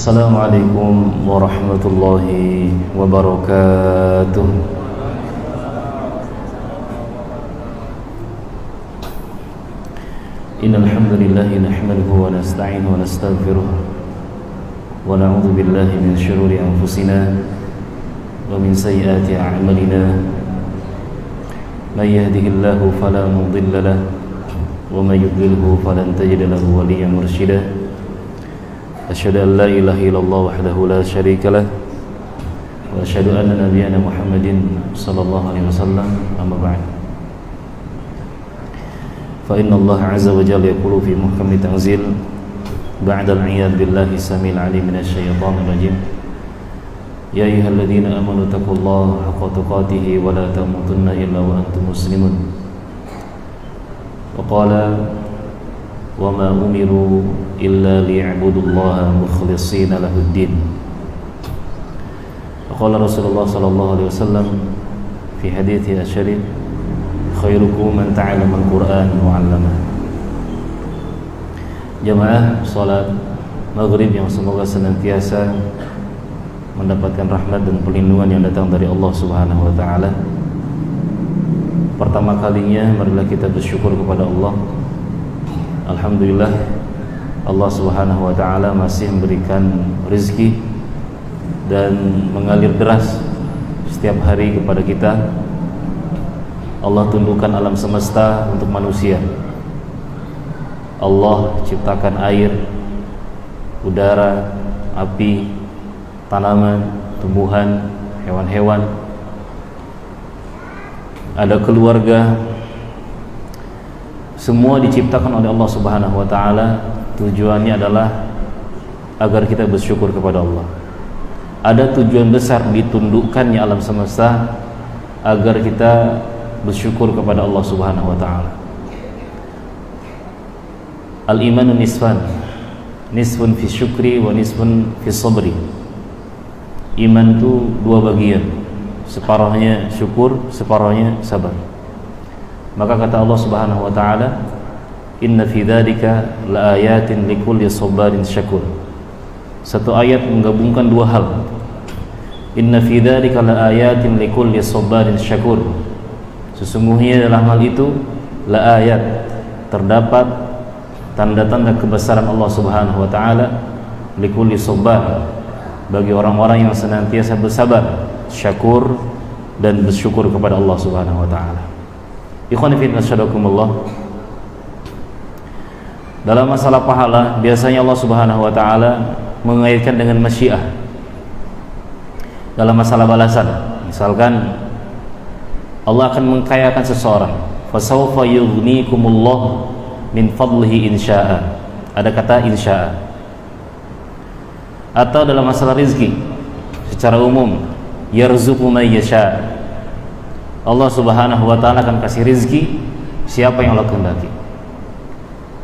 Assalamualaikum warahmatullahi wabarakatuh. Innal hamdalillah nahmaduhu wa nasta'inuhu wa nastaghfiruh wa na'udzu billahi min shururi anfusina wa min sayyiati a'malina. May yahdihillahu fala mudilla lahu wa may yudlilhu falan tajida lahu waliyyan mursyida. Asyhadu an la ilaha illallah wahdahu la syarika lah wa asyhadu anna nabiyyana Muhammadin sallallahu alaihi wasallam. Amma ba'd. Fa inna Allah azza wa jalla yaqulu fi muhkami tanzil ba'da al-'iyad billahi samil 'alim minasy syaithanir rajim. Ya ayyuhalladzina amanu taqullaha haqqa tuqatih wa la tamutunna illa wa antum muslimun. Wa qala وَمَا أُمِرُوا إِلَّا لِيَعْبُدُوا اللَّهَ مُخْلِصِينَ لَهُ الدِّينَ. وقال رسول الله صلى الله عليه وسلم في حديثه الشريف خيركم من تعلم القرآن وعلمه. Jamaah salat maghrib yang semoga senantiasa mendapatkan rahmat dan perlindungan yang datang dari Allah Subhanahu wa taala. Pertama kalinya marilah kita bersyukur kepada Allah. Alhamdulillah, Allah Subhanahu wa taala masih memberikan rezeki dan mengalir deras setiap hari kepada kita. Allah tundukkan alam semesta untuk manusia. Allah ciptakan air, udara, api, tanaman, tumbuhan, hewan-hewan. Ada keluarga. Semua diciptakan oleh Allah Subhanahu wa taala. Tujuannya adalah agar kita bersyukur kepada Allah. Ada tujuan besar ditundukkannya alam semesta agar kita bersyukur kepada Allah Subhanahu wa taala. Al-imanu nisfan. Nisfun fi syukri wa nisfun fi sabri. Iman itu dua bagian. Separuhnya syukur, separuhnya sabar. Maka kata Allah Subhanahu wa taala, inna fi dzalika laayatin likulli sabarin syakur. Satu ayat menggabungkan dua hal. Inna fi dzalika laayatin likulli sabarin syakur. Sesungguhnya dalam hal itu laayat, terdapat tanda-tanda kebesaran Allah Subhanahu wa taala likulli sabar, bagi orang-orang yang senantiasa bersabar, syakur dan bersyukur kepada Allah Subhanahu wa taala. Ikhwan fillah nasyadakumullah. Dalam masalah pahala biasanya Allah Subhanahu wa taala mengaitkan dengan masyiah. Dalam masalah balasan, misalkan Allah akan mengkayakan seseorang, fasawfa yughnikumullah min fadlihi insya'a. Ada kata insya'a. Atau dalam masalah rezeki secara umum, yarzuqu may yasha'. Allah Subhanahu wa taala akan kasih rezeki siapa yang Allah kehendaki.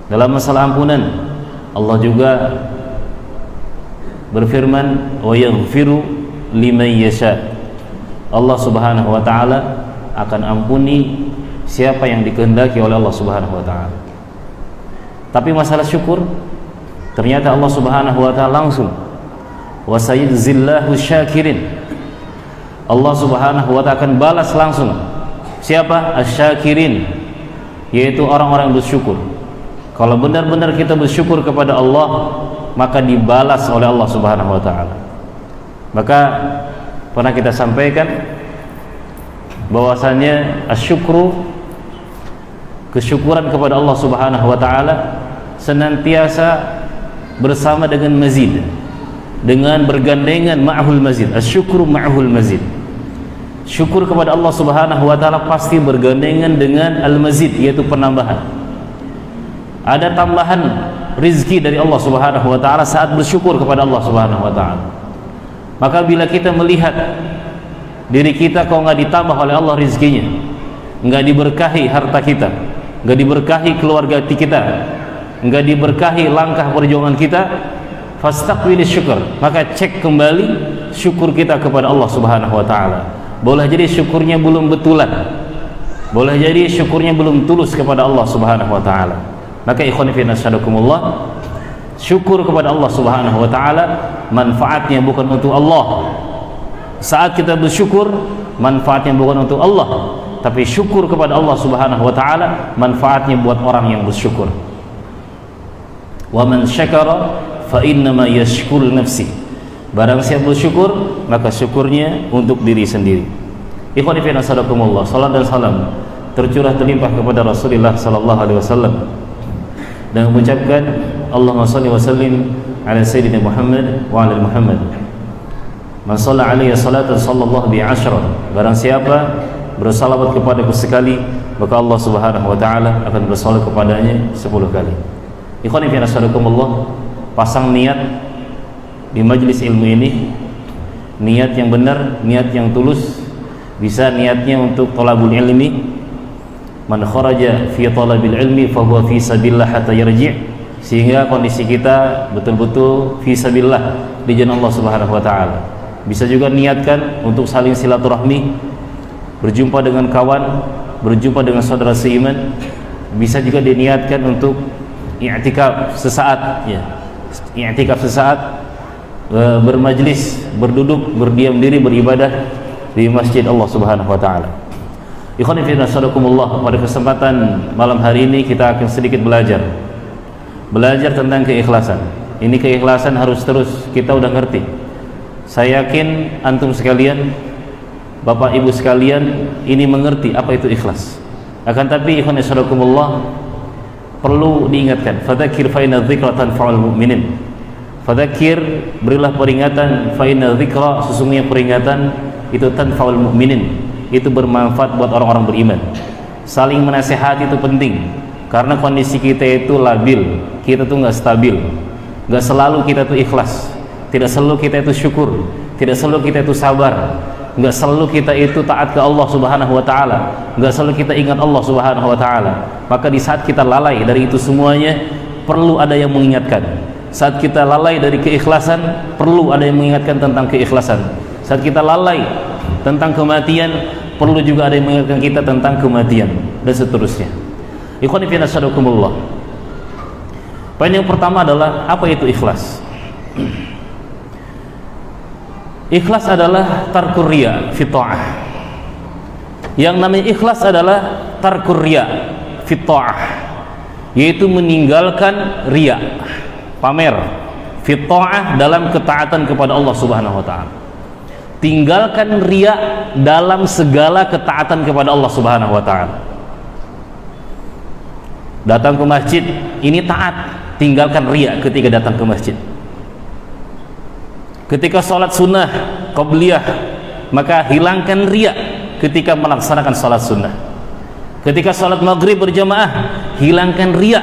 Dalam masalah ampunan, Allah juga berfirman, wa yaghfiru liman yasha. Allah Subhanahu wa taala akan ampuni siapa yang dikehendaki oleh Allah Subhanahu wa taala. Tapi masalah syukur, ternyata Allah Subhanahu wa taala langsung wa sayyidzillahu syakirin. Allah Subhanahu wa ta'ala akan balas langsung siapa? Asy-syakirin, yaitu orang-orang yang bersyukur. Kalau benar-benar kita bersyukur kepada Allah, maka dibalas oleh Allah Subhanahu wa ta'ala. Maka pernah kita sampaikan bahwasannya asyukru, kesyukuran kepada Allah Subhanahu wa ta'ala senantiasa bersama dengan mazid, dengan bergandengan ma'hul mazid. Asyukru ma'hul mazid. Syukur kepada Allah Subhanahu wa taala pasti bergandengan dengan al-mazid, yaitu penambahan. Ada tambahan rizki dari Allah Subhanahu wa taala saat bersyukur kepada Allah Subhanahu wa taala. Maka bila kita melihat diri kita kok nggak ditambah oleh Allah rizkinya, nggak diberkahi harta kita, nggak diberkahi keluarga kita, nggak diberkahi langkah perjuangan kita, fastaqbilis syukur, maka cek kembali syukur kita kepada Allah Subhanahu wa taala. Boleh jadi syukurnya belum betulan, boleh jadi syukurnya belum tulus kepada Allah Subhanahu wa taala. Maka ikhwan fillah nasyadakumullah, Syukur kepada Allah Subhanahu wa taala manfaatnya bukan untuk Allah. Saat kita bersyukur, manfaatnya bukan untuk Allah, tapi syukur kepada Allah Subhanahu wa taala manfaatnya buat orang yang bersyukur. Wa man syakara fa innama yashkuru nafsi. Barang siapa bersyukur, maka syukurnya untuk diri sendiri. Ikhwani fi nasadakumullah, salat dan salam tercurah terlimpah kepada Rasulullah sallallahu alaihi wasallam dan mengucapkan Allahumma shalli wa sallim ala sayyidina Muhammad wa ala Muhammad. Man shalla alaihi salatan sallallahu bi asyra. Barang siapa bersalawat kepadaku sekali, maka Allah Subhanahu wa taala akan bersalawat kepadanya 10 kali. Ikhwani fi nasadakumullah, pasang niat di majlis ilmu ini, niat yang benar, niat yang tulus. Bisa niatnya untuk talabul ilmi. Man kharaja fi talabil ilmi fa huwa fi sabilillah hatta yarji', sehingga kondisi kita betul-betul fi sabilillah di jalan Allah Subhanahu wa taala. Bisa juga niatkan untuk saling silaturahmi, berjumpa dengan kawan, berjumpa dengan saudara seiman. Bisa juga diniatkan untuk i'tikaf sesaat, ya. I'tikaf sesaat, bermajlis, berduduk, berdiam diri, beribadah di masjid Allah Subhanahu wa taala. Ikhwani fillah sadaqakumullah, pada kesempatan malam hari ini kita akan sedikit belajar tentang keikhlasan. Ini keikhlasan harus terus kita udah ngerti. Saya yakin antum sekalian, bapak ibu sekalian, ini mengerti apa itu ikhlas. Akan tapi ikhwani sadaqakumullah, perlu diingatkan, fadzakir fa inna dzikra tanfa'ul mu'minin. Fadzakir, berilah peringatan, fa inna dzikra, sesungguhnya peringatan itu tanfa'ul mu'minin, itu bermanfaat buat orang-orang beriman. Saling menasehati itu penting, karena kondisi kita itu labil, kita tuh nggak stabil, nggak selalu kita tuh ikhlas, tidak selalu kita itu syukur, tidak selalu kita itu sabar, nggak selalu kita itu taat ke Allah Subhanahu wa taala, nggak selalu kita ingat Allah Subhanahu wa taala. Maka di saat kita lalai dari itu semuanya, perlu ada yang mengingatkan. Saat kita lalai dari keikhlasan, perlu ada yang mengingatkan tentang keikhlasan. Saat kita lalai tentang kematian, perlu juga ada yang mengingatkan kita tentang kematian, dan seterusnya. Ikhwani fillah sadaqakumullah. Poin yang pertama adalah apa itu ikhlas? Ikhlas adalah tarkur riya fi ta'ah. Yang namanya ikhlas adalah tarkur riya fi ta'ah, yaitu meninggalkan riya, pamer, fi ta'ah, dalam ketaatan kepada Allah Subhanahu wa taala. Tinggalkan riya dalam segala ketaatan kepada Allah Subhanahu wa taala. Datang ke masjid, ini taat, tinggalkan riya ketika datang ke masjid. Ketika sholat sunnah qabliyah, maka hilangkan riya ketika melaksanakan sholat sunnah. Ketika sholat maghrib berjamaah, hilangkan riya.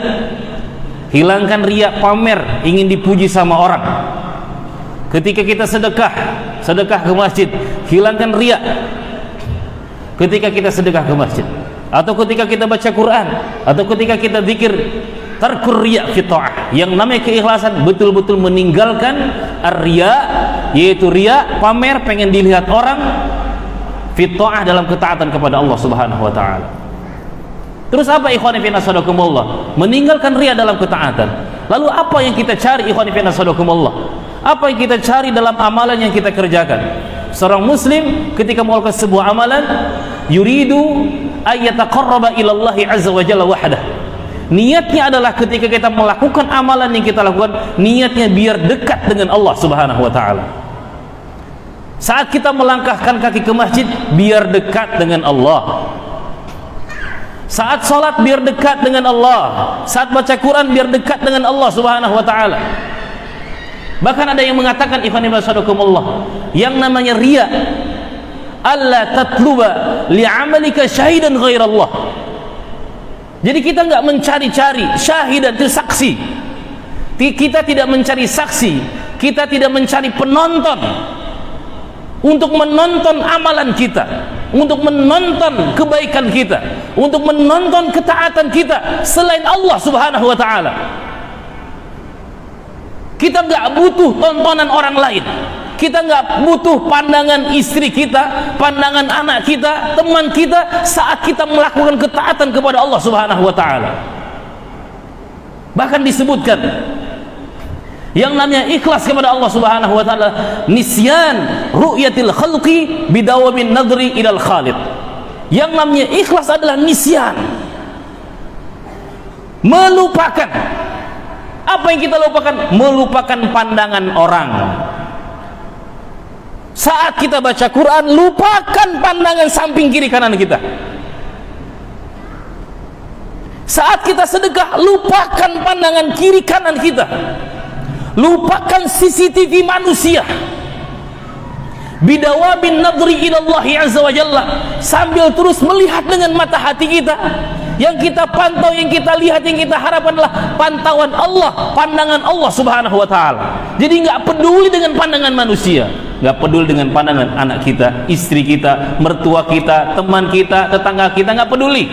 Hilangkan riya pamer, ingin dipuji sama orang. Ketika kita sedekah ke masjid, hilangkan riya ketika kita sedekah ke masjid, atau ketika kita baca Quran, atau ketika kita zikir. Tarkur riya fi ta'ah, yang namanya keikhlasan betul-betul meninggalkan ar-riya, yaitu riya, pamer, pengen dilihat orang, fi ta'ah, dalam ketaatan kepada Allah Subhanahu wa taala. Terus apa ikhwani fillah sadaqakumullah? Meninggalkan riya dalam ketaatan. Lalu apa yang kita cari ikhwani fillah sadaqakumullah? Apa yang kita cari dalam amalan yang kita kerjakan? Seorang muslim ketika melakukan sebuah amalan, yuridu ayyataqarraba ila Allah azza wa jalla wahdah. Niatnya adalah ketika kita melakukan amalan yang kita lakukan, niatnya biar dekat dengan Allah Subhanahu wa taala. Saat kita melangkahkan kaki ke masjid, biar dekat dengan Allah. Saat sholat, biar dekat dengan Allah. Saat baca Quran, biar dekat dengan Allah Subhanahu wa taala. Bahkan ada yang mengatakan, ikhwan fillah sadaqakumullah, yang namanya riya, alla tatluba li'amalika syahidan ghairallah. Jadi kita nggak mencari-cari syahidan, itu saksi. Kita tidak mencari saksi, kita tidak mencari penonton untuk menonton amalan kita, untuk menonton kebaikan kita, untuk menonton ketaatan kita selain Allah Subhanahu wa taala. Kita nggak butuh tontonan orang lain. Kita nggak butuh pandangan istri kita, pandangan anak kita, teman kita saat kita melakukan ketaatan kepada Allah Subhanahu wa taala. Bahkan disebutkan Yang namanya ikhlas kepada Allah Subhanahu wa taala, nisyan ru'yatil khalqi bidawamin nadri ilal khaliq. Yang namanya ikhlas adalah nisyan, melupakan. Apa yang kita lupakan? Melupakan pandangan orang. Saat kita baca Quran, lupakan pandangan samping kiri kanan kita. Saat kita sedekah, lupakan pandangan kiri kanan kita. Lupakan CCTV manusia. Bidawamin nadri ilallahi azza wa jalla, sambil terus melihat dengan mata hati kita. Yang kita pantau, yang kita lihat, yang kita harapkan adalah pantauan Allah, pandangan Allah Subhanahu wa taala. Jadi nggak peduli dengan pandangan manusia, nggak peduli dengan pandangan anak kita, istri kita, mertua kita, teman kita, tetangga kita, nggak peduli.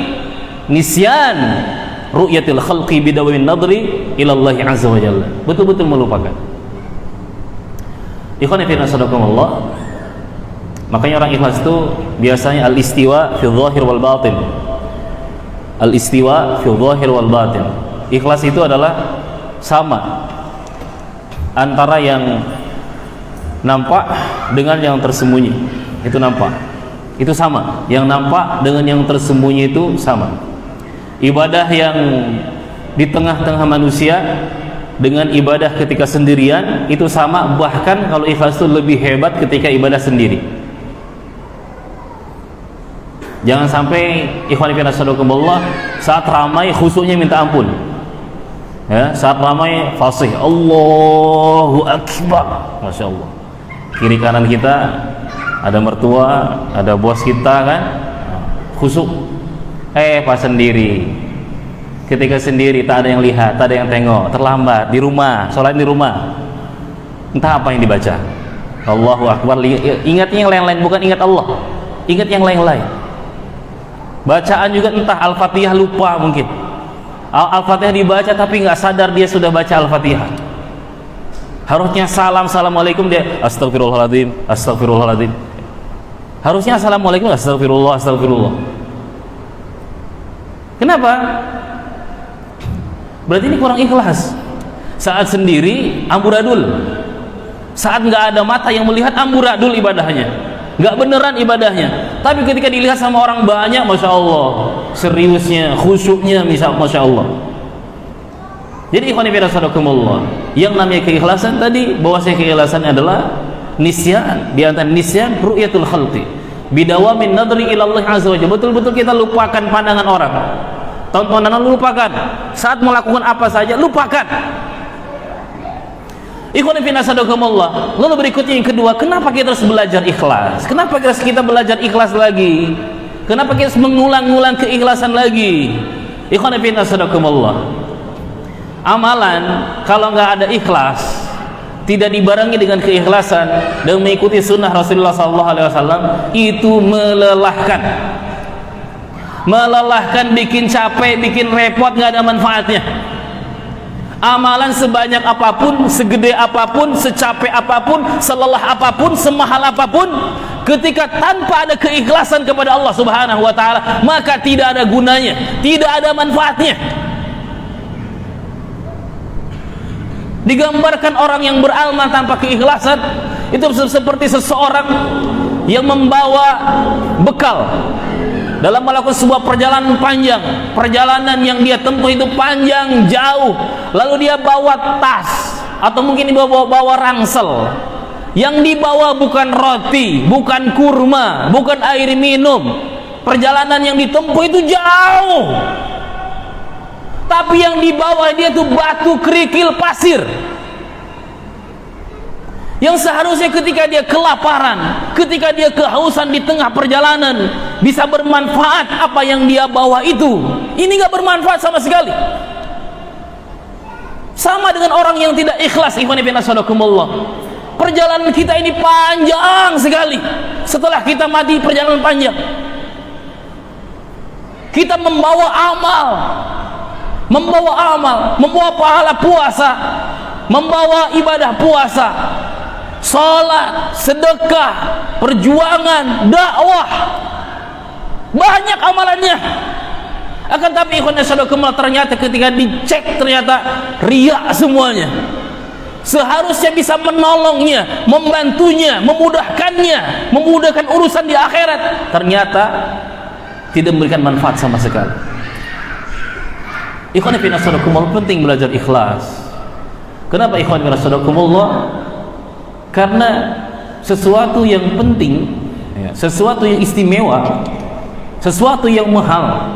Nisyan ru'yatil khalqi bidawamin nadri ilallahi azza wa jalla, betul-betul melupakan. Ikhwan fillah sadaqallah. Makanya orang ikhlas itu biasanya al-istiwa fi dhahir wal batin. Al-istiwa fi dhahir wal batin. Ikhlas itu adalah sama antara yang nampak dengan yang tersembunyi. Itu nampak, itu sama. Yang nampak dengan yang tersembunyi itu sama. Ibadah yang di tengah-tengah manusia dengan ibadah ketika sendirian itu sama, bahkan kalau ikhlas itu lebih hebat ketika ibadah sendiri. Jangan sampai ikhwan fillah sadaqallah, saat ramai khusyuknya minta ampun. Ya, saat ramai fasih Allahu akbar, Masya Allah. Kiri kanan kita ada mertua, ada bos kita kan, khusyuk. Pas sendiri, ketika sendiri tak ada yang lihat, tak ada yang tengok, terlambat di rumah, sholat di rumah, entah apa yang dibaca. Allahu akbar, ingatnya yang lain-lain, bukan ingat Allah, ingat yang lain-lain. Bacaan juga entah Al-Fatihah lupa, mungkin Al-Fatihah dibaca tapi nggak sadar dia sudah baca Al-Fatihah. Harusnya assalamualaikum, dia astagfirullahaladzim, astagfirullahaladzim. Harusnya assalamualaikum, astagfirullah, astagfirullah. Kenapa? Berarti ini kurang ikhlas. Saat sendiri amburadul, saat nggak ada mata yang melihat amburadul ibadahnya, nggak beneran ibadahnya. Tapi ketika dilihat sama orang banyak, Masya Allah, seriusnya, khusyuknya, Masya Allah. Jadi ikhwan fillah sadaqallah, yang namanya keikhlasan tadi, bahwasanya keikhlasan adalah nisyan, di antara nisyan ru'yatul khalqi bidawamin nadri ilallah azza wa jalla. Betul-betul kita lupakan pandangan orang, tontonan lupakan, saat melakukan apa saja lupakan. Ikhwan fillah sadaqallah. Lalu berikutnya yang kedua, kenapa kita harus belajar ikhlas? Kenapa kita belajar ikhlas lagi? Kenapa kita harus mengulang-ulang keikhlasan lagi? Ikhwan fillah sadaqallah, amalan kalau nggak ada ikhlas, tidak dibarengi dengan keikhlasan dan mengikuti sunnah Rasulullah SAW, itu melelahkan. Melelahkan, bikin capek, bikin repot, nggak ada manfaatnya. Amalan sebanyak apapun, segede apapun, secapek apapun, selelah apapun, semahal apapun, ketika tanpa ada keikhlasan kepada Allah Subhanahu wa taala, maka tidak ada gunanya, tidak ada manfaatnya. Digambarkan orang yang beramal tanpa keikhlasan itu seperti seseorang yang membawa bekal dalam melakukan sebuah perjalanan panjang. Perjalanan yang dia tempuh itu panjang, jauh, lalu dia bawa tas atau mungkin bawa ransel. Yang dibawa bukan roti, bukan kurma, bukan air minum. Perjalanan yang ditempuh itu jauh, tapi yang dibawa dia itu batu, kerikil, pasir. Yang seharusnya ketika dia kelaparan, ketika dia kehausan di tengah perjalanan, bisa bermanfaat apa yang dia bawa itu. Ini gak bermanfaat sama sekali. Sama dengan orang yang tidak ikhlas. Ikhwan fillah sadaqallah, perjalanan kita ini panjang sekali. Setelah kita mati, perjalanan panjang, kita membawa amal, membawa pahala puasa, membawa ibadah puasa, salat, sedekah, perjuangan, dakwah, banyak amalannya. Akan tapi ikhwan sadaqallah, ternyata ketika dicek ternyata riya semuanya. seharusnya bisa menolongnya, membantunya, memudahkan urusan di akhirat, ternyata tidak memberikan manfaat sama sekali. Ikhwan fillah sadaqakumullah, penting belajar ikhlas. Kenapa ikhwan fillah sadaqakumullah? Karena sesuatu yang penting, sesuatu yang istimewa, sesuatu yang mahal,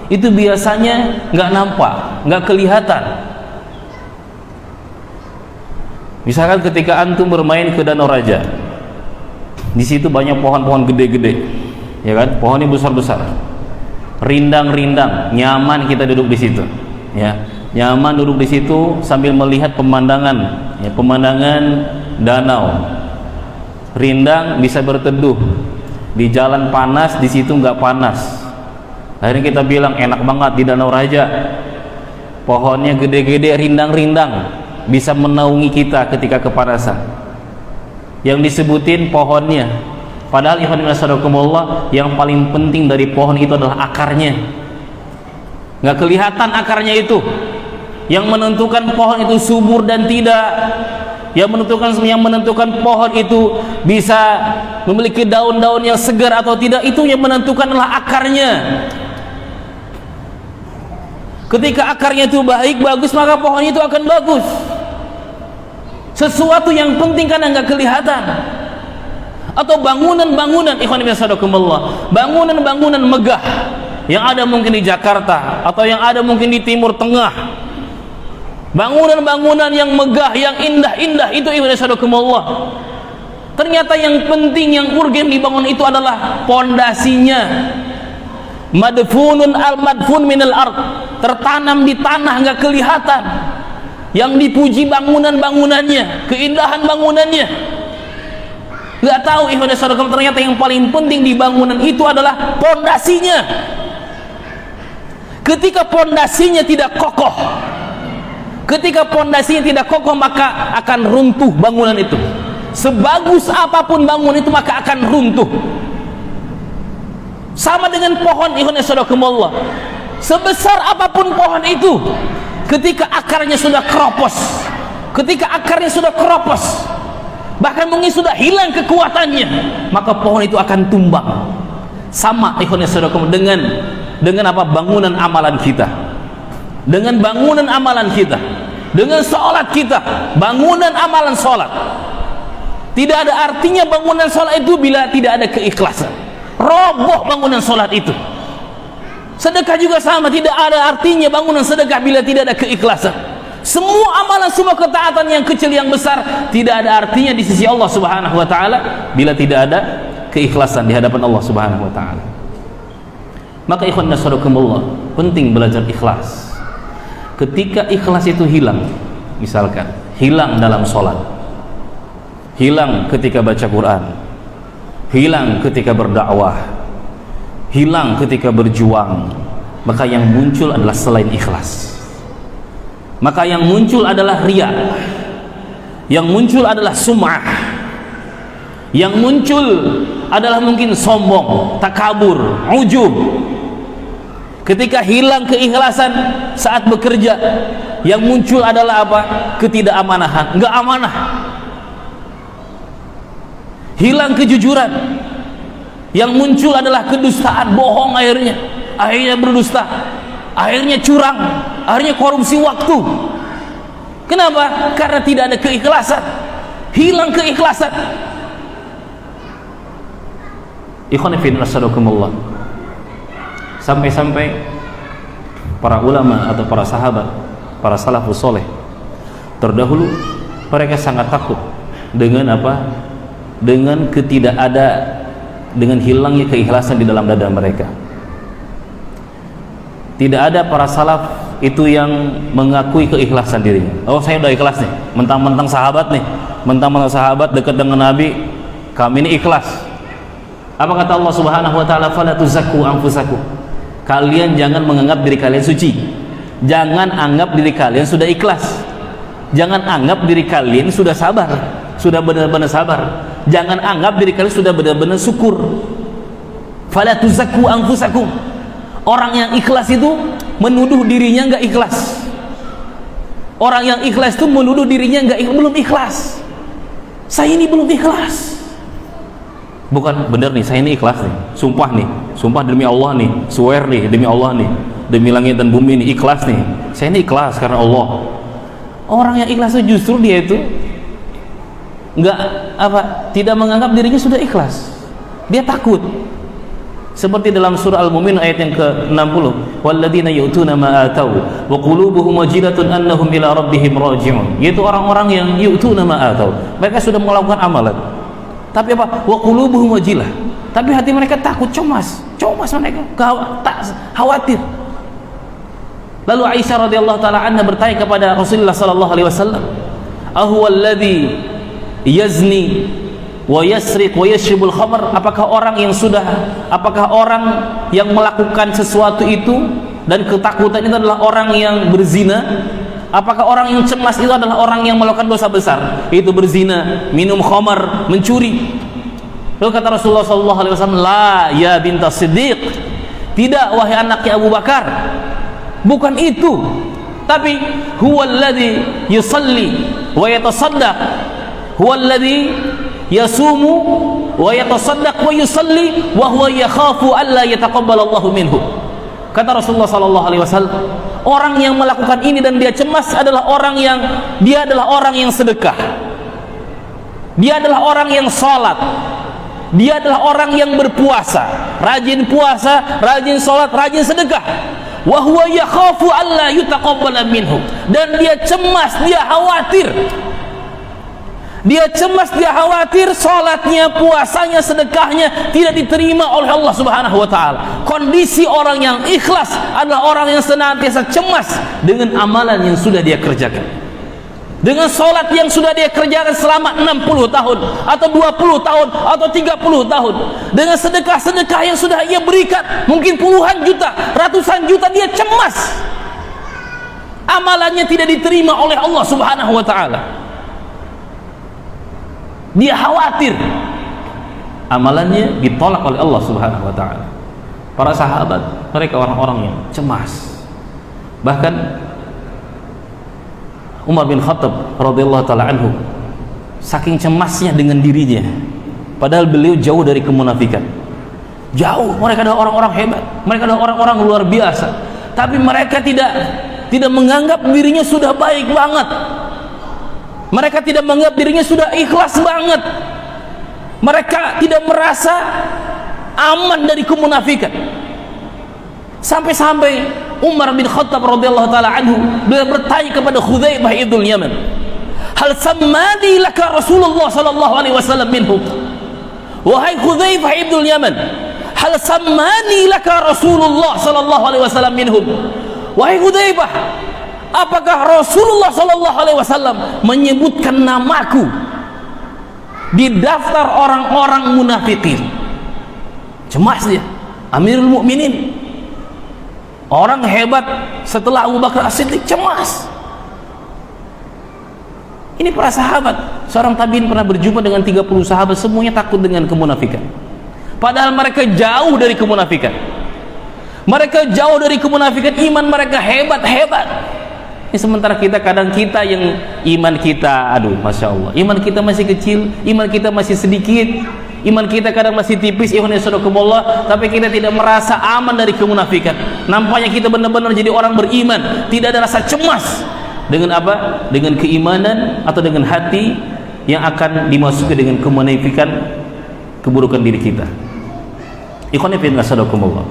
itu biasanya nggak nampak, nggak kelihatan. Misalkan ketika antum bermain ke Danau Raja, di situ banyak pohon-pohon gede-gede, ya kan? Pohonnya besar-besar, rindang-rindang, nyaman kita duduk di situ, ya, nyaman duduk di situ sambil melihat pemandangan, ya, pemandangan danau, rindang, bisa berteduh. Di jalan panas, di situ nggak panas. Akhirnya kita bilang enak banget di Danau Raja, pohonnya gede-gede, rindang-rindang, bisa menaungi kita ketika kepanasan. Yang disebutin pohonnya, padahal ikhwan fillah yang paling penting dari pohon itu adalah akarnya. Nggak kelihatan akarnya itu. Yang menentukan pohon itu subur dan tidak, yang menentukan pohon itu bisa memiliki daun-daun yang segar atau tidak, itu yang menentukan adalah akarnya. Ketika akarnya itu bagus, maka pohon itu akan bagus. Sesuatu yang penting karena nggak kelihatan. Atau bangunan-bangunan, ikhwan fillah, bangunan-bangunan megah yang ada mungkin di Jakarta atau yang ada mungkin di Timur Tengah. Bangunan-bangunan yang megah, yang indah-indah, itu ikhwan fillah. Ternyata yang penting, yang urgen dibangun itu adalah pondasinya. Madfunun al-madfun minal ard, tertanam di tanah, nggak kelihatan. Yang dipuji bangunan-bangunannya, keindahan bangunannya. Nggak tahu ikhwan fillah, ternyata yang paling penting di bangunan itu adalah pondasinya. Ketika pondasinya tidak kokoh, maka akan runtuh bangunan itu. Sebagus apapun bangunan itu, maka akan runtuh. Sama dengan pohon, ikhwan fillah, sebesar apapun pohon itu, ketika akarnya sudah keropos, bahkan mungkin sudah hilang kekuatannya, maka pohon itu akan tumbang. Sama ikhwan fillah dengan apa? Bangunan amalan kita. Dengan bangunan amalan kita, dengan sholat kita, bangunan amalan sholat, tidak ada artinya bangunan sholat itu bila tidak ada keikhlasan. Roboh bangunan sholat itu. Sedekah juga sama, tidak ada artinya bangunan sedekah bila tidak ada keikhlasan. Semua amalan, semua ketaatan yang kecil yang besar, tidak ada artinya di sisi Allah Subhanahu wa taala bila tidak ada keikhlasan di hadapan Allah Subhanahu wa taala. Maka ikhwan nasrakumullah, penting belajar ikhlas. Ketika ikhlas itu hilang, misalkan hilang dalam sholat, hilang ketika baca Quran, hilang ketika berdakwah, hilang ketika berjuang, maka yang muncul adalah selain ikhlas. Maka yang muncul adalah riya, yang muncul adalah sum'ah, yang muncul adalah mungkin sombong, takabur, ujub. Ketika hilang keikhlasan saat bekerja, yang muncul adalah apa? Ketidakamaнаhan, enggak amanah. Hilang kejujuran, yang muncul adalah kedustaan, bohong, akhirnya berdusta, akhirnya curang, akhirnya korupsi waktu. Kenapa? Karena tidak ada keikhlasan, hilang keikhlasan. Ikhwan fillah, sampai-sampai para ulama atau para sahabat, para salafus soleh terdahulu, mereka sangat takut dengan apa? Dengan dengan hilangnya keikhlasan di dalam dada mereka. Tidak ada para salaf itu yang mengakui keikhlasan dirinya. Oh, saya udah ikhlas nih, mentang-mentang sahabat nih, mentang-mentang sahabat dekat dengan Nabi, kami ini ikhlas. Apa kata Allah Subhanahu wa taala? Fala tuzakku anfusakum. Kalian jangan menganggap diri kalian suci. Jangan anggap diri kalian sudah ikhlas. Jangan anggap diri kalian sudah sabar, sudah benar-benar sabar. Jangan anggap diri kalian sudah benar-benar syukur. Fala tuzakku anfusakum. Orang yang ikhlas itu menuduh dirinya enggak ikhlas. Orang yang ikhlas itu menuduh dirinya belum ikhlas. Saya ini belum ikhlas. Bukan benar nih, saya ini ikhlas nih. Sumpah demi Allah nih, swear nih demi Allah nih, demi langit dan bumi nih, ikhlas nih. Saya ini ikhlas karena Allah. Orang yang ikhlas itu justru dia itu tidak menganggap dirinya sudah ikhlas. Dia takut. Seperti dalam surah Al-Mu'min ayat yang ke-60, walladzina yu'tuna ma atau wa qulubuhum wajilatun annahum ila rabbihim raji'un. Yaitu orang-orang yang yu'tuna ma atau. Mereka sudah melakukan amalan. Tapi apa? Wa qulubuhum wajilah. Tapi hati mereka takut, cemas mereka, khawatir. Lalu Aisyah radhiyallahu taala anha bertanya kepada Rasulullah sallallahu alaihi wasallam, "Ahuwalladzi yazni wa yasriq wa yashribul khamr?" Apakah orang yang melakukan sesuatu itu dan ketakutan itu adalah orang yang berzina? Apakah orang yang cemas itu adalah orang yang melakukan dosa besar, yaitu berzina, minum khamar, mencuri? Lalu kata Rasulullah sallallahu alaihi wasallam, "La ya bintas Siddiq." Tidak wahai anaknya Abu Bakar, bukan itu. Tapi huwallazi yusalli wa yatasaddaq, huwallazi yasumu wa yatasaddaq wa yusalli wa huwa yakhafu alla yataqabbalallahu minhu. Kata Rasulullah sallallahu alaihi wasallam, orang yang melakukan ini dan dia cemas adalah orang yang sedekah. Dia adalah orang yang salat. Dia adalah orang yang berpuasa, rajin puasa, rajin salat, rajin sedekah. Wa huwa yakhafu alla yutaqabbala minhu. Dan dia cemas, dia khawatir. Dia cemas, dia khawatir salatnya, puasanya, sedekahnya tidak diterima oleh Allah Subhanahu wa taala. Kondisi orang yang ikhlas adalah orang yang senantiasa cemas dengan amalan yang sudah dia kerjakan. Dengan salat yang sudah dia kerjakan selama 60 tahun atau 20 tahun atau 30 tahun. Dengan sedekah-sedekah yang sudah ia berikan, mungkin puluhan juta, ratusan juta, dia cemas. Amalannya tidak diterima oleh Allah Subhanahu wa taala. Dia khawatir amalannya ditolak oleh Allah Subhanahu wa taala. Para sahabat, mereka orang-orang yang cemas. Bahkan Umar bin Khattab radhiyallahu taala anhu saking cemasnya dengan dirinya, padahal beliau jauh dari kemunafikan. Jauh, mereka adalah orang-orang hebat, mereka adalah orang-orang luar biasa. Tapi mereka tidak menganggap dirinya sudah baik banget. Mereka tidak menganggap dirinya sudah ikhlas banget. Mereka tidak merasa aman dari kemunafikan. Sampai-sampai Umar bin Khattab radhiyallahu taala anhu beliau bertanya kepada Hudzaifah ibn Yaman, "Hal sammani laka Rasulullah sallallahu alaihi wasallam minhum?" Wahai Hudzaifah ibn Yaman, hal sammani laka Rasulullah sallallahu alaihi wasallam minhum? Wahai Hudzaifah, apakah Rasulullah sallallahu alaihi wasallam menyebutkan namaku di daftar orang-orang munafikin? Cemas dia, Amirul Mukminin, orang hebat setelah Abu Bakar As-Siddiq, cemas. Ini para sahabat, seorang tabi'in pernah berjumpa dengan 30 sahabat, semuanya takut dengan kemunafikan. Padahal mereka jauh dari kemunafikan. Mereka jauh dari kemunafikan, iman mereka hebat-hebat. Ini sementara kadang kita yang iman kita, aduh, Masya Allah, iman kita masih kecil, iman kita masih sedikit, iman kita kadang masih tipis, tapi kita tidak merasa aman dari kemunafikan. Nampaknya kita benar-benar jadi orang beriman, tidak ada rasa cemas. Dengan apa? Dengan keimanan atau dengan hati yang akan dimasuki dengan kemunafikan, keburukan diri kita. Ikhwan fillah sadaqakumullah.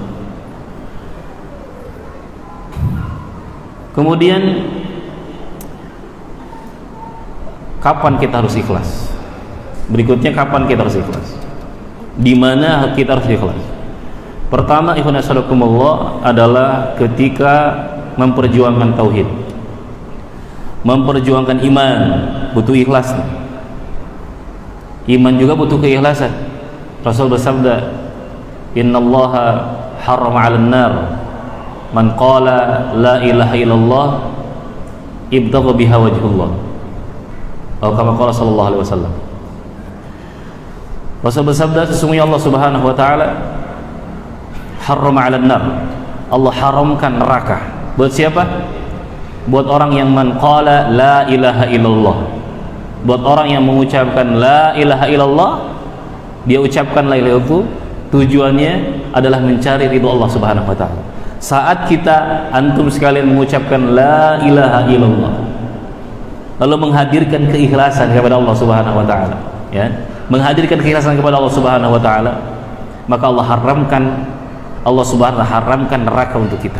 Kemudian kapan kita harus ikhlas? Berikutnya, kapan kita harus ikhlas? Di mana kita harus ikhlas? Pertama, ikhwan fillah, adalah ketika memperjuangkan tauhid, memperjuangkan iman, butuh ikhlas. Iman juga butuh keikhlasan. Rasul bersabda, "Innallaha harrama 'alan nar man qala la ilaha illallah ibtagha biha wajhullah." Atau kama qala sallallahu alaihi wasallam. Rasul bersabda, sesungguhnya Allah Subhanahu wa taala harrama 'alan nar. Allah haramkan neraka. Buat siapa? buat orang yang man qala la ilaha illallah, buat orang yang mengucapkan la ilaha illallah, dia ucapkan la ilaha itu tujuannya adalah mencari ridho Allah Subhanahu wa taala. Saat kita antum sekalian mengucapkan la ilaha illallah, lalu menghadirkan keikhlasan kepada Allah Subhanahu wa taala, ya, menghadirkan keikhlasan kepada Allah Subhanahu wa taala, maka Allah Subhanahu wa taala haramkan neraka untuk kita.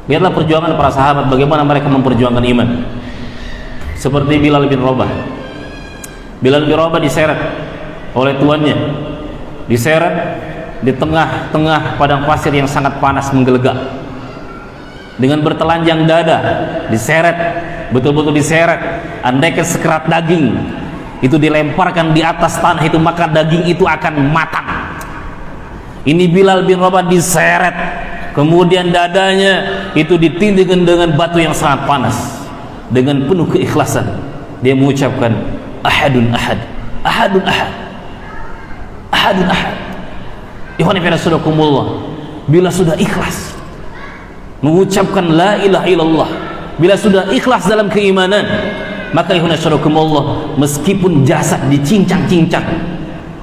Lihatlah perjuangan para sahabat, bagaimana mereka memperjuangkan iman. Seperti Bilal bin Rabah. Bilal bin Rabah diseret oleh tuannya, diseret di tengah-tengah padang pasir yang sangat panas menggelegak, dengan bertelanjang dada, diseret, betul-betul diseret. Andaikan sekerat daging itu dilemparkan di atas tanah itu, maka daging itu akan matang. Ini Bilal bin Rabah diseret, kemudian dadanya itu ditindih dengan batu yang sangat panas. Dengan penuh keikhlasan dia mengucapkan ahadun ahad, ahadun ahad, ahadun ahad. Ikhwan fillah sadakumullah, bila sudah ikhlas mengucapkan la ilaha illallah, bila sudah ikhlas dalam keimanan, maka ikhwan sadakumullah, meskipun jasad dicincang-cincang,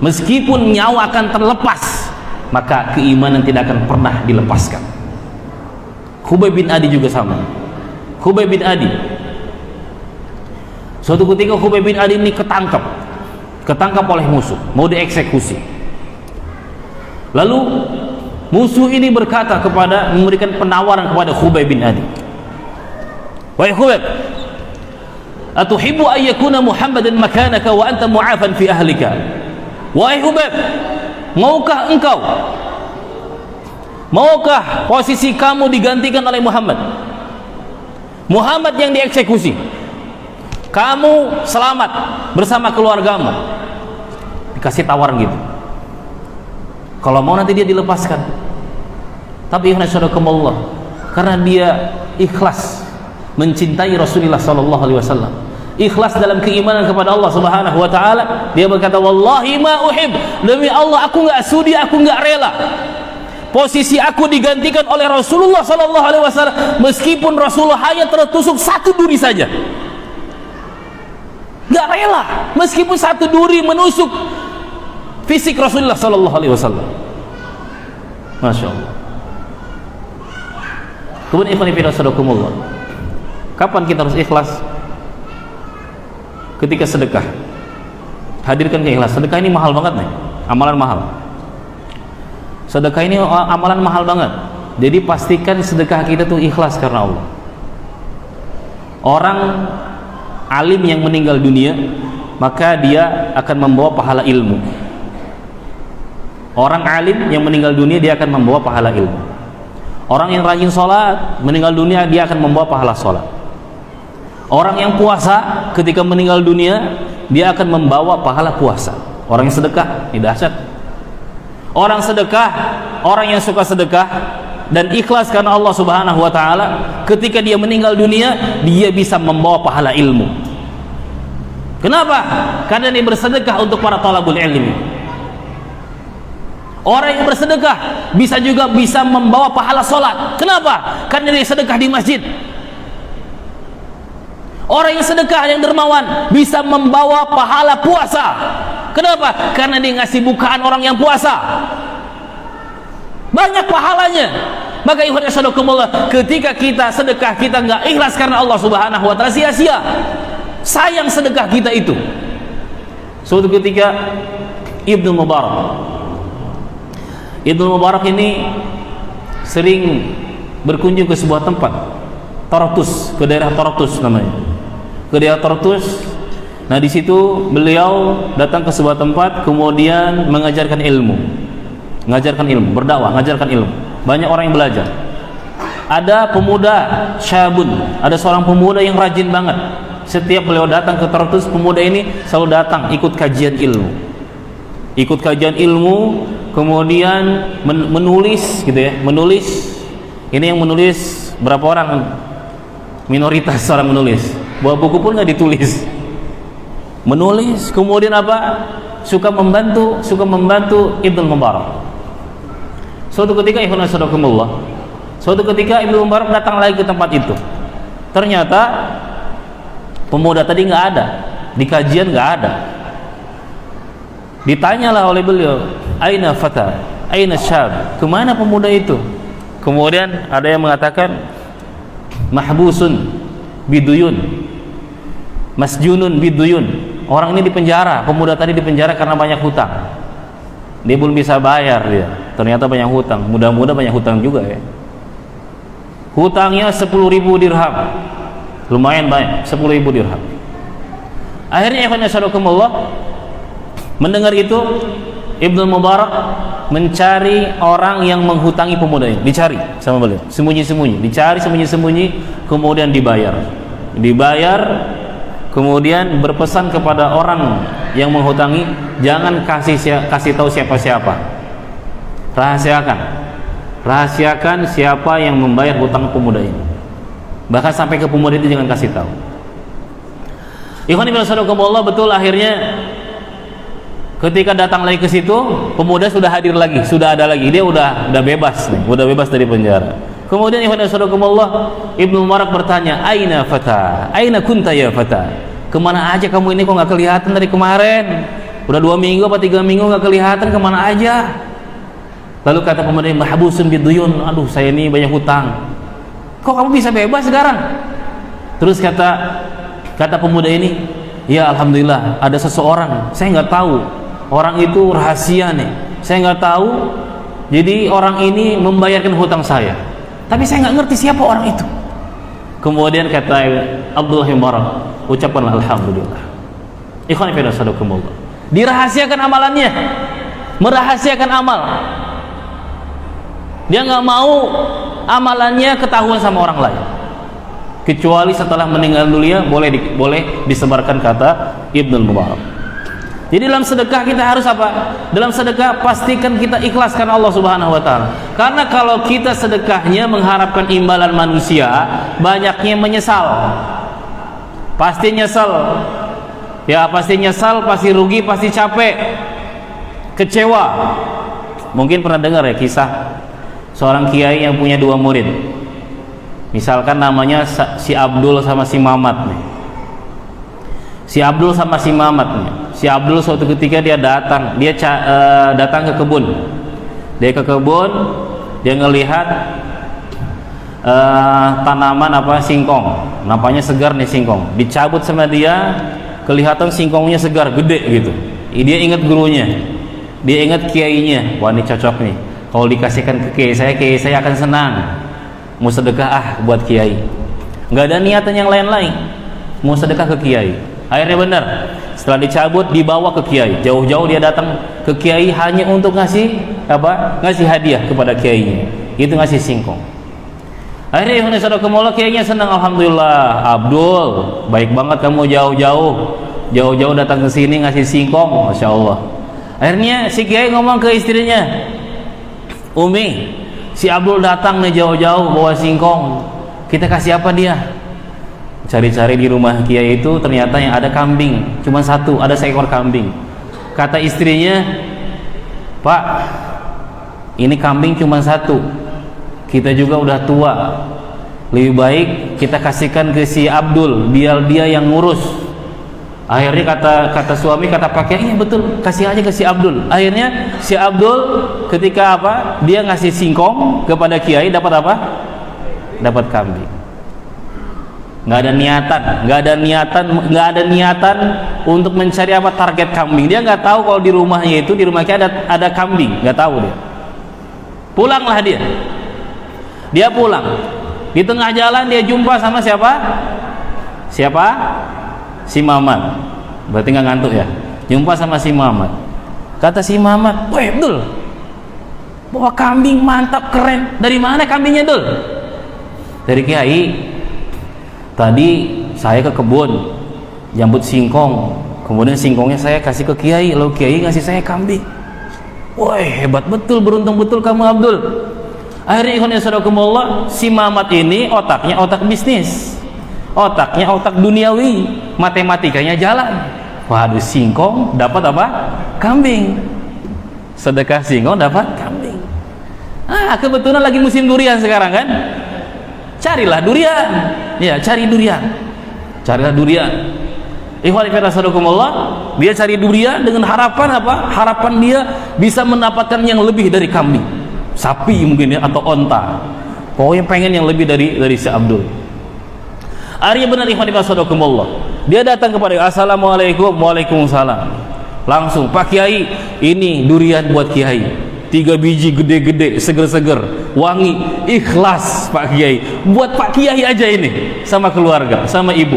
meskipun nyawa akan terlepas, maka keimanan tidak akan pernah dilepaskan. Khubayb bin Adi juga sama. Khubayb bin Adi, suatu ketika Khubayb bin Adi ini ketangkap oleh musuh, mau dieksekusi. Lalu musuh ini berkata memberikan penawaran kepada Khubayb bin Adi, wahai Khubayb, atuhibbu an yakuna Muhammadan makanaka wa anta mu'afan fi ahlika? Wahai Khubayb, maukah posisi kamu digantikan oleh Muhammad yang dieksekusi, kamu selamat bersama keluargamu? Dikasih tawaran gitu. Kalau mau nanti dia dilepaskan. Tapi ikhlasyakumullah, karena dia ikhlas mencintai Rasulullah sallallahu alaihi wasallam, ikhlas dalam keimanan kepada Allah Subhanahu wa taala, dia berkata, wallahi ma uhib, demi Allah aku enggak sudi, aku enggak rela posisi aku digantikan oleh Rasulullah sallallahu alaihi wasallam, meskipun Rasulullah hanya tertusuk satu duri saja. Enggak rela meskipun satu duri menusuk fisik Rasulullah sallallahu alaihi wasallam. Masya Allah. Kemudian ikhwan fillah sadakumullah, kapan kita harus ikhlas? Ketika sedekah. Hadirkan keikhlasan. Sedekah ini mahal banget nih, amalan mahal. Sedekah ini amalan mahal banget. Jadi pastikan sedekah kita tuh ikhlas karena Allah. Orang alim yang meninggal dunia, maka dia akan membawa pahala ilmu. Orang alim yang meninggal dunia, dia akan membawa pahala ilmu. Orang yang rajin sholat, meninggal dunia, dia akan membawa pahala sholat. Orang yang puasa ketika meninggal dunia, dia akan membawa pahala puasa. Orang yang sedekah, ini dahsyat. Orang sedekah, orang yang suka sedekah dan ikhlas karena Allah Subhanahu wa taala, ketika dia meninggal dunia, dia bisa membawa pahala ilmu. Kenapa? Karena dia bersedekah untuk para talabul ilmi. Orang yang bersedekah juga bisa membawa pahala sholat. Kenapa? Karena dia sedekah di masjid. Orang yang sedekah, yang dermawan, bisa membawa pahala puasa. Kenapa? Karena dia ngasih bukaan orang yang puasa. Banyak pahalanya. Maka ikhwan fillah, ketika kita sedekah, kita nggak ikhlas karena Allah Subhanahu wa taala, sia-sia. Sayang sedekah kita itu. Suatu ketika Ibnu Mubarak ini sering berkunjung ke sebuah tempat, Tartus, ke daerah Tartus namanya. Ke daerah Tartus. Nah, di situ beliau datang ke sebuah tempat, kemudian mengajarkan ilmu. Berdakwah, mengajarkan ilmu. Banyak orang yang belajar. Ada pemuda syabun, ada seorang pemuda yang rajin banget. Setiap beliau datang ke Tartus, pemuda ini selalu datang ikut kajian ilmu. Kemudian menulis gitu ya, ini yang menulis berapa orang, minoritas orang menulis, buah buku pun nggak ditulis, menulis. Kemudian apa, suka membantu Ibnu Mubarak. Suatu ketika ikhwan fillah, Suatu ketika Ibnu Mubarak datang lagi ke tempat itu. Ternyata pemuda tadi nggak ada, di kajian nggak ada. Ditanyalah oleh beliau, aina fata, aina syab, kemana pemuda itu? Kemudian ada yang mengatakan mahbusun biduyun, masjunun biduyun, orang ini dipenjara, pemuda tadi dipenjara karena banyak hutang, dia belum bisa bayar, dia ternyata banyak hutang, muda-muda banyak hutang juga ya, hutangnya 10.000 dirham, lumayan banyak, 10.000 dirham. Akhirnya ikhwan yasadukumullah, mendengar itu Ibnu Mubarak mencari orang yang menghutangi pemuda ini, dicari sama beliau, sembunyi-sembunyi, dicari sembunyi-sembunyi, kemudian dibayar, kemudian berpesan kepada orang yang menghutangi, jangan kasih tahu siapa-siapa, rahasiakan siapa yang membayar hutang pemuda ini, bahkan sampai ke pemuda itu jangan kasih tahu. Ikhwan fillah sadaqallahu, betul akhirnya ketika datang lagi ke situ, pemuda sudah hadir lagi, sudah ada lagi, dia udah bebas nih, udah bebas dari penjara. Kemudian ikhwan sadaqallahu, Ibnu Mubarak bertanya, aina fata, aina kunta ya fata, kemana aja kamu ini, kok nggak kelihatan dari kemarin, udah 2 minggu apa 3 minggu nggak kelihatan, kemana aja? Lalu kata pemuda, mahbusun biduyun, aduh saya ini banyak hutang. Kok kamu bisa bebas sekarang? Terus kata pemuda ini, ya alhamdulillah ada seseorang, saya nggak tahu, orang itu rahasia nih, saya nggak tahu, jadi orang ini membayarkan hutang saya, tapi saya nggak ngerti siapa orang itu. Kemudian kata Abdullah bin Mubarak, ucapkanlah alhamdulillah. Ikhwan fillah sadaqallahu, dirahasiakan amalannya, merahasiakan amal, dia nggak mau amalannya ketahuan sama orang lain, kecuali setelah meninggal dunia boleh disebarkan, kata Ibnu Mubarak. Jadi dalam sedekah kita harus apa? Dalam sedekah pastikan kita ikhlaskan Allah Subhanahu wa taala. Karena kalau kita sedekahnya mengharapkan imbalan manusia, banyaknya menyesal. Pasti nyesal. Ya, pasti nyesal, pasti rugi, pasti capek. Kecewa. Mungkin pernah dengar ya kisah seorang kiai yang punya 2 murid. Misalkan namanya si Abdul sama si Mamat nih. Si Abdul sama si Mamat nih. Si Abdul suatu ketika dia datang ke kebun. Dia ke kebun, dia ngelihat tanaman singkong. Nampaknya segar nih singkong. Dicabut sama dia, kelihatan singkongnya segar, gede gitu. Dia ingat gurunya. Dia ingat kiainya. Wah, ini cocok nih. Kalau dikasihkan ke kiai saya akan senang. Mau sedekah buat kiai, nggak ada niatan yang lain-lain, mau sedekah ke kiai. Akhirnya benar, setelah dicabut dibawa ke kiai, jauh-jauh dia datang ke kiai hanya untuk ngasih hadiah kepada kiainya, itu ngasih singkong. Akhirnya ikhwan sadaqallahu, kiainya senang, alhamdulillah, Abdul baik banget kamu jauh-jauh datang ke sini ngasih singkong, masya Allah. Akhirnya si kiai ngomong ke istrinya, Umi, si Abdul datang nih jauh-jauh bawa singkong, kita kasih apa dia? Cari-cari di rumah kiai itu, ternyata yang ada kambing, cuma satu, ada seekor kambing. Kata istrinya, Pak, ini kambing cuma satu, kita juga udah tua, lebih baik kita kasihkan ke si Abdul, biar dia yang ngurus. Akhirnya kata suami, kata pakai, iya betul, kasih aja ke si Abdul. Akhirnya si Abdul ketika dia ngasih singkong kepada kiai, dapat apa? Dapat kambing. Nggak ada niatan untuk mencari target kambing. Dia nggak tahu kalau di rumahnya itu, di rumah kiai ada kambing, nggak tahu dia. Pulanglah dia. Dia pulang. Di tengah jalan dia jumpa sama siapa? Si Mamat. Berarti nggak ngantuk ya. Jumpa sama si Mamat. Kata si Mamat, weh Dul, bawa kambing mantap, keren. Dari mana kambingnya Dul? Dari kiai. Tadi saya ke kebun jambut singkong, kemudian singkongnya saya kasih ke kiai, lalu kiai ngasih saya kambing. Wah, hebat betul, beruntung betul kamu Abdul. Akhirnya ikhwan sadaqallahu, si Mamat ini otaknya otak bisnis, otaknya otak duniawi, matematikanya jalan. Waduh, singkong dapat apa? Kambing. Sedekah singkong dapat kambing. Kebetulan lagi musim durian sekarang kan, carilah durian, ya cari durian, carilah durian. Ikhwani fillah sadaqakumullah, dia cari durian dengan harapan apa? Harapan dia bisa mendapatkan yang lebih dari kambing, sapi mungkin ya, atau onta. Pokoknya pengen yang lebih dari si Abdul. Akhirnya benar ikhwani fillah sadaqakumullah, dia datang kepada Assalamualaikum. Waalaikumsalam. Langsung, Pak Kiai, ini durian buat Kiai. 3 biji gede-gede, seger-seger, wangi, ikhlas Pak Kiai. Buat Pak Kiai aja ini, sama keluarga, sama ibu.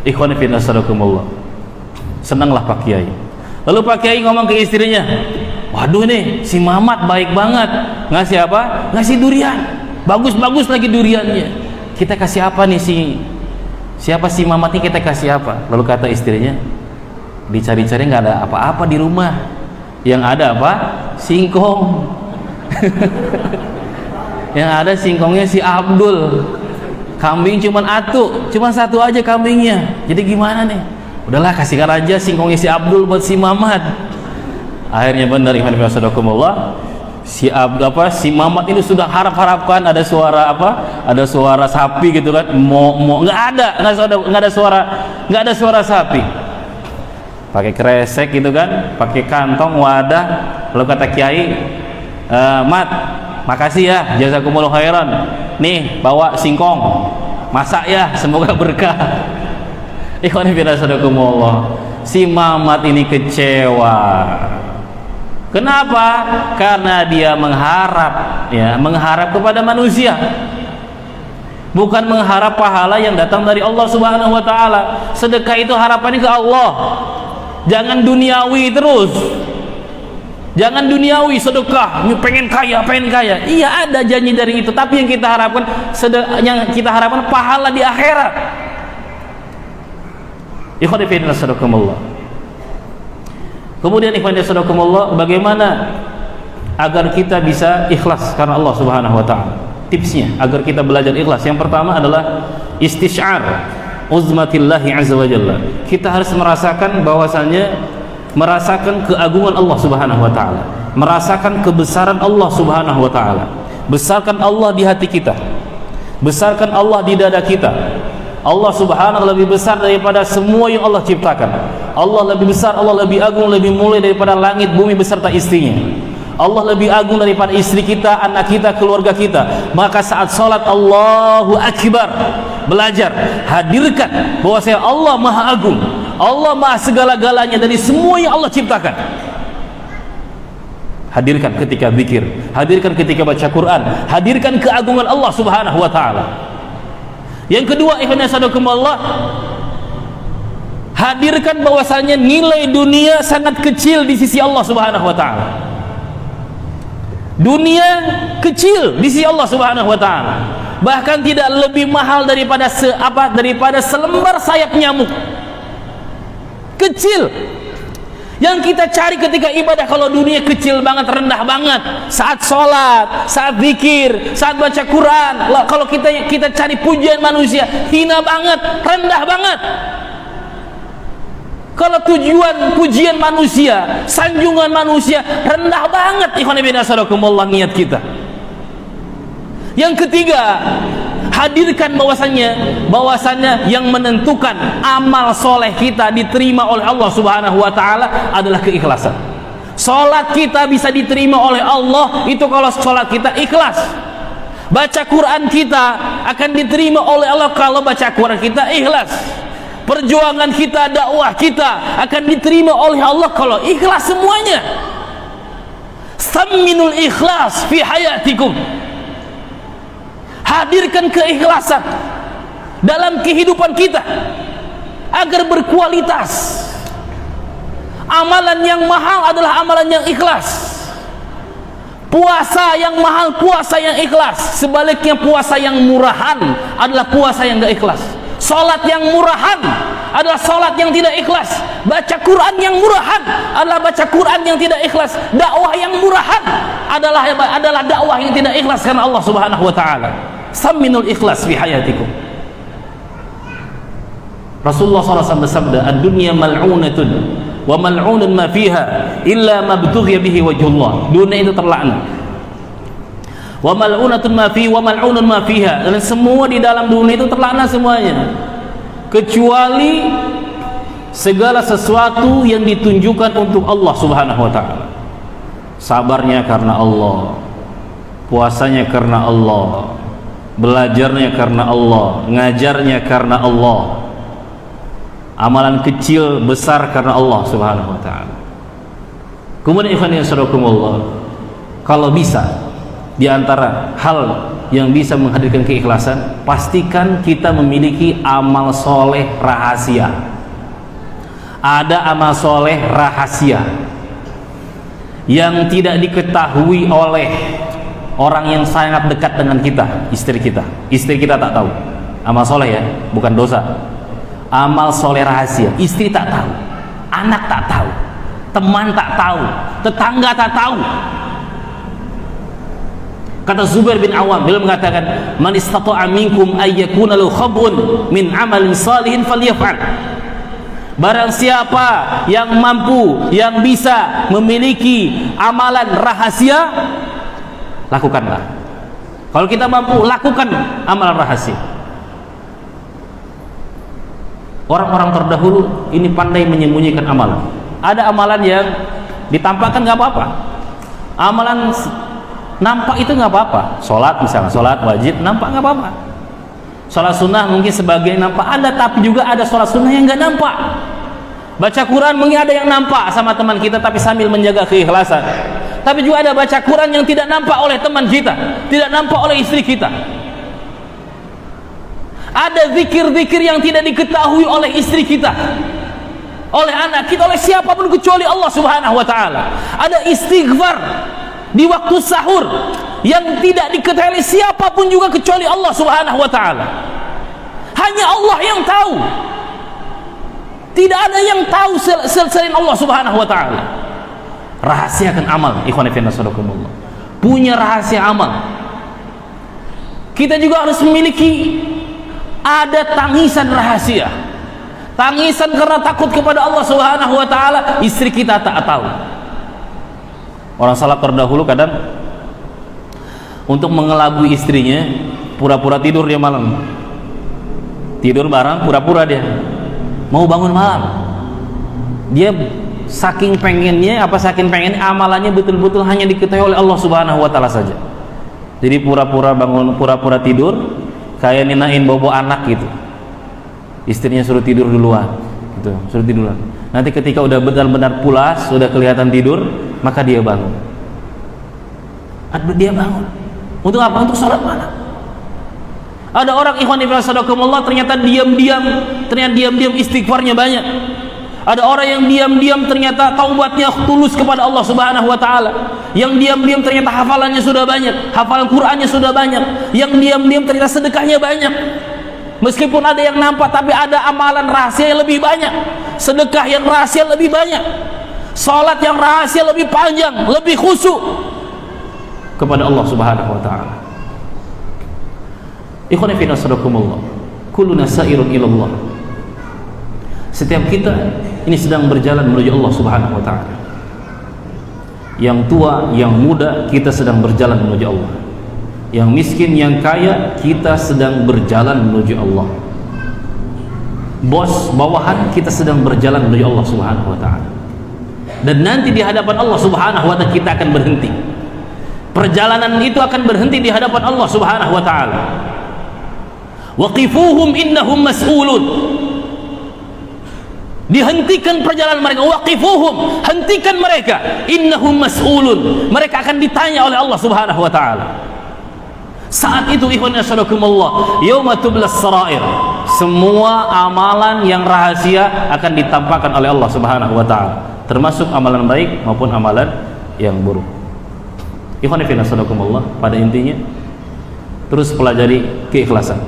Ikhwani fillah sadaqakumullah, senanglah Pak Kiai. Lalu Pak Kiai ngomong ke istrinya, waduh nih si Mamat baik banget, ngasih apa? Ngasih durian, bagus-bagus lagi duriannya. Kita kasih apa nih siapa si Mamat ini, kita kasih apa? Lalu kata istrinya, dicari-cari nggak ada apa-apa di rumah, yang ada apa? Singkong. Yang ada singkongnya si Abdul. Kambing cuman satu aja kambingnya. Jadi gimana nih? Udahlah, kasihkan aja singkongnya si Abdul buat si Mamat. Akhirnya benar ikhwan fillah sadaqakumullah, si Mamat ini sudah harapkan ada suara apa? Ada suara sapi gitu kan. Nggak ada suara sapi. Pakai kresek gitu kan, pakai kantong, wadah. Lalu kata Kiai, Mat, makasih ya, jazakumullah khairan, nih bawa singkong, masak ya, semoga berkah. Ikhwan fillah sadaqakumullah, si Mamat ini kecewa. Kenapa? Karena dia mengharap kepada manusia, bukan mengharap pahala yang datang dari Allah Subhanahu wa taala. Sedekah itu harapannya ke Allah. Jangan duniawi terus. Jangan duniawi sedekah, pengen kaya. Iya, ada janji dari itu, tapi yang kita harapkan pahala di akhirat. Ikhwan fillah sadaqakumullah. Kemudian ikhwan fillah sadaqakumullah, bagaimana agar kita bisa ikhlas karena Allah Subhanahu wa taala? Tipsnya agar kita belajar ikhlas, yang pertama adalah istisyar uzmatillahi azza wa jalla. Kita harus merasakan keagungan Allah Subhanahu wa taala, merasakan kebesaran Allah Subhanahu wa taala. Besarkan Allah di hati kita, besarkan Allah di dada kita. Allah Subhanahu wa taala lebih besar daripada semua yang Allah ciptakan. Allah lebih besar, Allah lebih agung, lebih mulia daripada langit bumi beserta istrinya. Allah lebih agung daripada istri kita, anak kita, keluarga kita. Maka saat sholat Allahu Akbar, belajar, hadirkan bahwa Allah maha agung, Allah maha segala-galanya dari semua yang Allah ciptakan. Hadirkan ketika zikir, hadirkan ketika baca Quran, hadirkan keagungan Allah Subhanahu wa taala. Yang kedua, ikhwan sadaqakumullah, hadirkan bahwasanya nilai dunia sangat kecil di sisi Allah Subhanahu wa taala. Dunia kecil di sisi Allah Subhanahu wa taala, bahkan tidak lebih mahal daripada selembar sayap nyamuk. Kecil. Yang kita cari ketika ibadah, kalau dunia kecil banget, rendah banget. Saat sholat, saat zikir, saat baca Quran, kalau kita cari pujian manusia, hina banget, rendah banget. Kalau tujuan pujian manusia, sanjungan manusia, rendah banget ikhwan fillah sadaqakumullah niat kita. Yang ketiga, hadirkan bahwasannya yang menentukan amal soleh kita diterima oleh Allah Subhanahu wa taala adalah keikhlasan. Salat kita bisa diterima oleh Allah itu kalau salat kita ikhlas. Baca Quran kita akan diterima oleh Allah kalau baca Quran kita ikhlas. Perjuangan kita, dakwah kita akan diterima oleh Allah kalau ikhlas semuanya. Samminul ikhlas fi hayatikum. Hadirkan keikhlasan dalam kehidupan kita agar berkualitas. Amalan yang mahal adalah amalan yang ikhlas. Puasa yang mahal, puasa yang ikhlas. Sebaliknya puasa yang murahan adalah puasa yang gak ikhlas. Salat yang murahan adalah salat yang tidak ikhlas. Baca Quran yang murahan adalah baca Quran yang tidak ikhlas. Dakwah yang murahan adalah dakwah yang tidak ikhlas karena Allah Subhanahu wa taala. Samminul ikhlas fi hayatikum. Rasulullah SAW bersabda, "Ad-dunya mal'unatun wa mal'unun ma fiha illa ma btughiya bihi wajhullah." Dunia itu terlaknat. Wa mal'unatun ma fi wa mal'unun ma fiha. Dan semua di dalam dunia itu terlaknat semuanya, kecuali segala sesuatu yang ditunjukkan untuk Allah Subhanahu wa taala. Sabarnya karena Allah, puasanya karena Allah, belajarnya karena Allah, ngajarnya karena Allah, amalan kecil besar karena Allah Subhanahu wa taala. Kemudian ikhwan yang sadaqakumullah, kalau bisa di antara hal yang bisa menghadirkan keikhlasan, pastikan kita memiliki amal soleh rahasia. Ada amal soleh rahasia yang tidak diketahui oleh orang yang sangat dekat dengan kita, istri kita. Istri kita tak tahu. Amal soleh ya, bukan dosa. Amal soleh rahasia, istri tak tahu, anak tak tahu, teman tak tahu, tetangga tak tahu. Kata Zubair bin Awam, beliau mengatakan, man istata'a minkum ayyakuna lahu khab'un min amalin salihin falyaf'al. Barang siapa yang mampu, yang bisa memiliki amalan rahasia, lakukanlah. Kalau kita mampu, lakukan amalan rahasia. Orang-orang terdahulu ini pandai menyembunyikan amalan. Ada amalan yang ditampakkan nggak apa-apa, amalan nampak itu nggak apa-apa. Sholat misalnya, sholat wajib nampak nggak apa-apa. Sholat sunnah mungkin sebagian nampak ada, tapi juga ada sholat sunnah yang nggak nampak. Baca Quran mungkin ada yang nampak sama teman kita tapi sambil menjaga keikhlasan. Tapi juga ada baca Quran yang tidak nampak oleh teman kita, tidak nampak oleh istri kita. Ada zikir-zikir yang tidak diketahui oleh istri kita, oleh anak kita, oleh siapapun kecuali Allah Subhanahu wa taala. Ada istighfar di waktu sahur yang tidak diketahui siapapun juga kecuali Allah Subhanahu wa taala. Hanya Allah yang tahu. Tidak ada yang tahu selain Allah Subhanahu wa taala. Rahasiakan amal, ikhwan fillah sadaqakumullah. Punya rahasia amal. Kita juga harus memiliki ada tangisan rahasia. Tangisan karena takut kepada Allah Subhanahu wa taala, istri kita tak tahu. Orang salaf terdahulu kadang untuk mengelabui istrinya, pura-pura tidur dia malam. Tidur bareng, pura-pura dia mau bangun malam. Dia saking pengennya, amalannya betul-betul hanya diketahui oleh Allah Subhanahu wa taala saja. Jadi pura-pura bangun, pura-pura tidur, kayak ninain bobo anak gitu. Istrinya suruh tidur duluan gitu, suruh tidur duluan. Nanti ketika udah benar-benar pulas, sudah kelihatan tidur, maka dia bangun. Dia bangun. Untuk apa? Untuk sholat malam. Ada orang ikhwan fillah sadaqakumullah ternyata diam-diam istighfarnya banyak. Ada orang yang diam-diam ternyata taubatnya tulus kepada Allah Subhanahu wa taala. Yang diam-diam ternyata hafalannya sudah banyak, hafalan Qur'annya sudah banyak. Yang diam-diam ternyata sedekahnya banyak. Meskipun ada yang nampak, tapi ada amalan rahasia yang lebih banyak, sedekah yang rahasia lebih banyak, salat yang rahasia lebih panjang, lebih khusyuk kepada Allah Subhanahu wa taala. Ikhwan fillah sadaqakumullah, kulluna sa'irun ila Allah. Setiap kita ini sedang berjalan menuju Allah Subhanahu wa taala. Yang tua, yang muda, kita sedang berjalan menuju Allah. Yang miskin, yang kaya, kita sedang berjalan menuju Allah. Bos, bawahan, kita sedang berjalan menuju Allah Subhanahu wa taala. Dan nanti di hadapan Allah Subhanahu wa taala kita akan berhenti. Perjalanan itu akan berhenti di hadapan Allah Subhanahu wa taala. Waqifuhum innahum mas'ulun. Dihentikan perjalanan mereka. Waqifuhum, hentikan mereka. Innahum mas'ulun, mereka akan ditanya oleh Allah Subhanahu wa taala. Saat itu ikhwan yasyarakumullah, yauma tublas sarair, semua amalan yang rahasia akan ditampakkan oleh Allah Subhanahu wa taala, termasuk amalan baik maupun amalan yang buruk. Ikhwan fillah yasyarakumullah, pada intinya terus pelajari keikhlasan,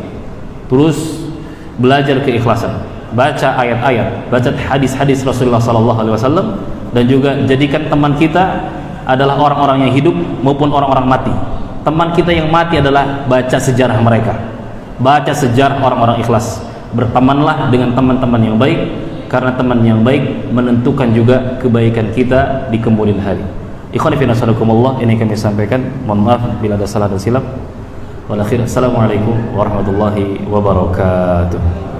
terus belajar keikhlasan, baca ayat-ayat, baca hadis-hadis Rasulullah SAW, dan juga jadikan teman kita adalah orang-orang yang hidup maupun orang-orang mati. Teman kita yang mati adalah baca sejarah mereka, baca sejarah orang-orang ikhlas. Bertemanlah dengan teman-teman yang baik, karena teman yang baik menentukan juga kebaikan kita di kemudian hari. Ikhwani fi nasalakumullah, ini kami sampaikan. Mohon maaf bila ada salah dan silap. Wal akhir, assalamualaikum warahmatullahi wabarakatuh.